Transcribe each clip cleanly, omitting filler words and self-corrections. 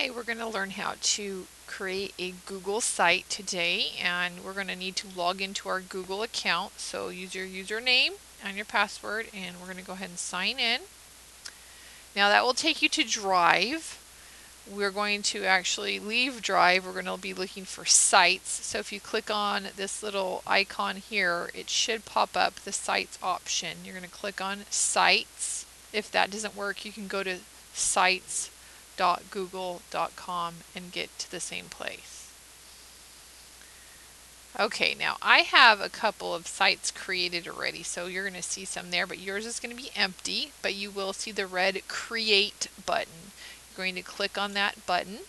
Hi, we're going to learn how to create a Google site today, and we're going to need to log into our Google account. So use your username and your password, and we're going to go ahead and sign in. Now that will take you to Drive. We're going to actually leave Drive. We're going to be looking for sites. So if you click on this little icon here, it should pop up the sites option. You're going to click on sites. If that doesn't work, you can go to sites.google.com and get to the same place. Okay, now I have a couple of sites created already, so you're going to see some there, but yours is going to be empty, but you will see the red Create button. You're going to click on that button.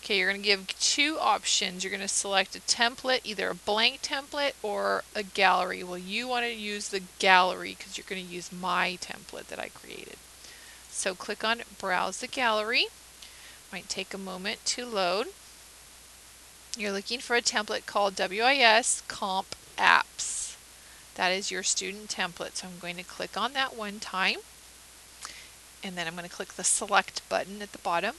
Okay, you're going to give two options. You're going to select a template, either a blank template or a gallery. Well, you want to use the gallery because you're going to use my template that I created. So click on Browse the Gallery. Might take a moment to load. You're looking for a template called WIS Comp Apps. That is your student template. So I'm going to click on that one time. And then I'm going to click the Select button at the bottom.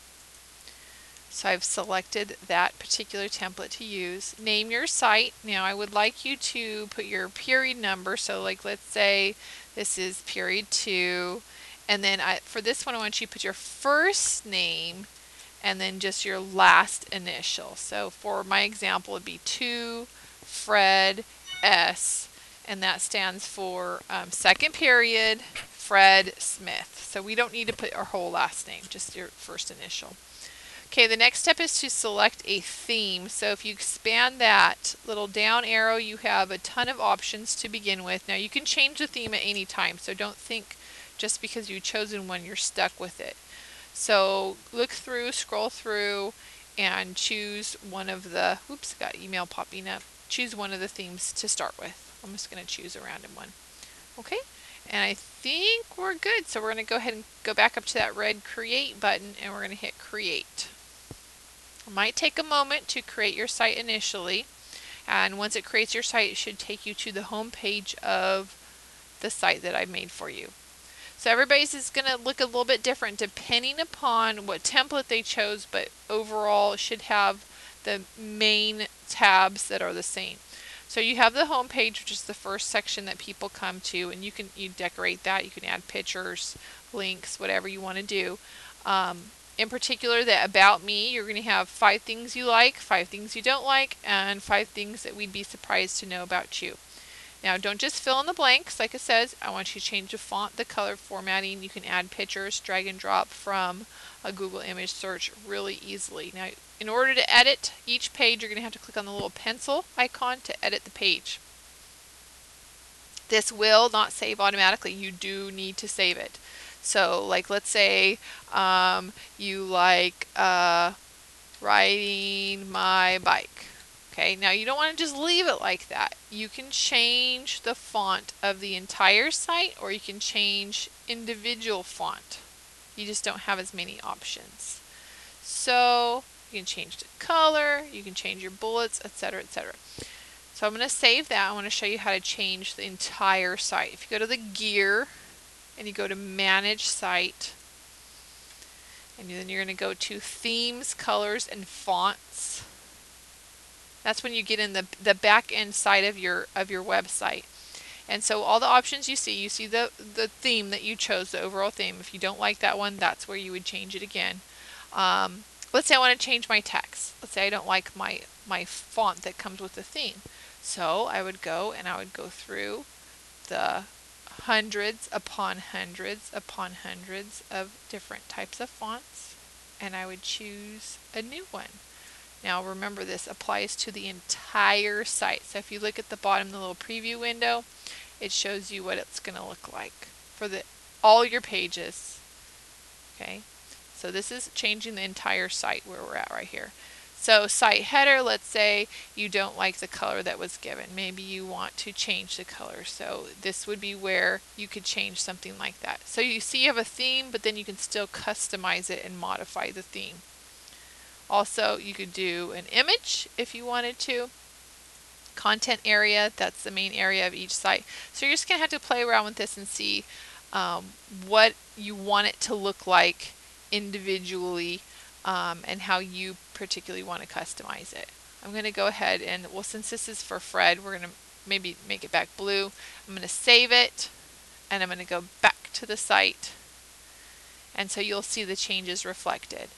So I've selected that particular template to use. Name your site. Now I would like you to put your period number. So like let's say this is period 2. And then for this one I want you to put your first name and then just your last initial. So for my example it would be 2 Fred S. And that stands for second period Fred Smith. So we don't need to put our whole last name, just your first initial. Okay, the next step is to select a theme. So if you expand that little down arrow, you have a ton of options to begin with. Now you can change the theme at any time, so don't think just because you've chosen one you're stuck with it. So look through, scroll through, and choose one of the, oops, got email popping up. Choose one of the themes to start with. I'm just going to choose a random one. Okay, and I think we're good. So we're going to go ahead and go back up to that red Create button, and we're going to hit Create. It might take a moment to create your site initially, and once it creates your site, it should take you to the home page of the site that I've made for you. So everybody's is going to look a little bit different depending upon what template they chose, but overall it should have the main tabs that are the same. So you have the home page, which is the first section that people come to, and you decorate that. You can add pictures, links, whatever you want to do. In particular, the About Me, you're going to have 5 things you like, 5 things you don't like, and 5 things that we'd be surprised to know about you. Now, don't just fill in the blanks. Like it says, I want you to change the font, the color formatting. You can add pictures, drag and drop from a Google image search really easily. Now, in order to edit each page, you're going to have to click on the little pencil icon to edit the page. This will not save automatically. You do need to save it. So, like, let's say you like riding my bike. Okay, now you don't want to just leave it like that. You can change the font of the entire site, or you can change individual font. You just don't have as many options. So you can change the color, you can change your bullets, etc., etc. So I'm going to save that. I want to show you how to change the entire site. If you go to the gear and you go to Manage Site, and then you're going to go to Themes, Colors, and Fonts. That's when you get in the back end side of your website. And so all the options you see the theme that you chose, the overall theme. If you don't like that one, that's where you would change it again. Let's say I want to change my text. Let's say I don't like my font that comes with the theme. So I would go through the hundreds upon hundreds upon hundreds of different types of fonts, and I would choose a new one. Now remember, this applies to the entire site. So if you look at the bottom, the little preview window, it shows you what it's going to look like for all your pages. Okay, so this is changing the entire site where we're at right here. So site header, let's say you don't like the color that was given. Maybe you want to change the color. So this would be where you could change something like that. So you see you have a theme, but then you can still customize it and modify the theme. Also, you could do an image if you wanted to. Content area, that's the main area of each site. So you're just going to have to play around with this and see what you want it to look like individually and how you particularly want to customize it. I'm going to go ahead and, well, since this is for Fred, we're going to maybe make it back blue. I'm going to save it, and I'm going to go back to the site, and so you'll see the changes reflected.